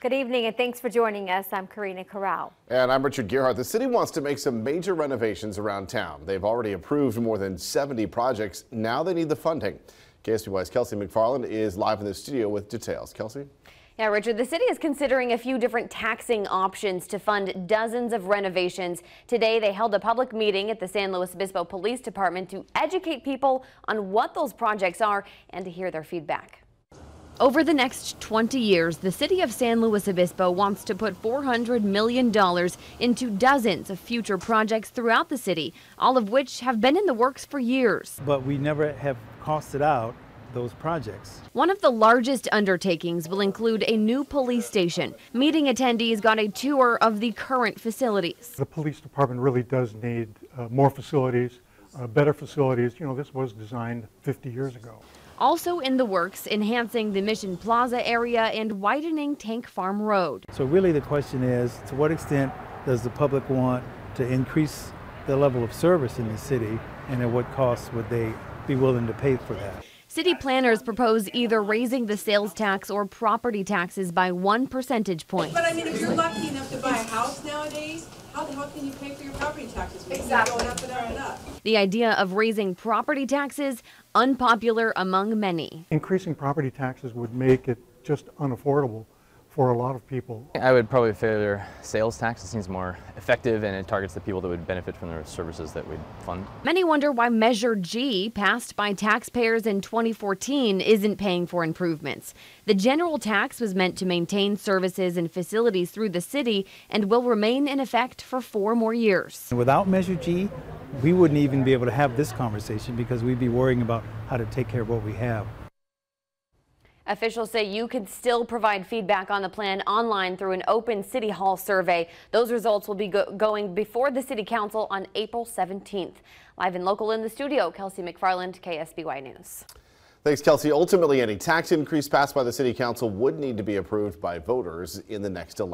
Good evening and thanks for joining us. I'm Karina Corral. And I'm Richard Gerhardt. The city wants to make some major renovations around town. They've already approved more than 70 projects. Now they need the funding. KSBY's Kelsey McFarland is live in the studio with details. Kelsey? Yeah, Richard, the city is considering a few different taxing options to fund dozens of renovations. Today, they held a public meeting at the San Luis Obispo Police Department to educate people on what those projects are and to hear their feedback. Over the next 20 years, the city of San Luis Obispo wants to put $400 million into dozens of future projects throughout the city, all of which have been in the works for years. But we never have costed out those projects. One of the largest undertakings will include a new police station. Meeting attendees got a tour of the current facilities. The police department really does need more facilities, better facilities. You know, this was designed 50 years ago. Also in the works, enhancing the Mission Plaza area and widening Tank Farm Road. So really the question is, to what extent does the public want to increase the level of service in the city, and at what cost would they be willing to pay for that? City planners propose either raising the sales tax or property taxes by 1 percentage point. But I mean, if you're lucky enough to buy a house nowadays, how the hell can you pay for your property taxes? Exactly. Going up and up and up. The idea of raising property taxes, unpopular among many. Increasing property taxes would make it just unaffordable for a lot of people. I would probably favor sales tax. It seems more effective and it targets the people that would benefit from the services that we'd fund. Many wonder why Measure G, passed by taxpayers in 2014, isn't paying for improvements. The general tax was meant to maintain services and facilities through the city and will remain in effect for 4 more years. Without Measure G, we wouldn't even be able to have this conversation because we'd be worrying about how to take care of what we have. Officials say you can still provide feedback on the plan online through an open City Hall survey. Those results will be going before the City Council on April 17th. Live and local in the studio, Kelsey McFarland, KSBY News. Thanks, Kelsey. Ultimately, any tax increase passed by the City Council would need to be approved by voters in the next election.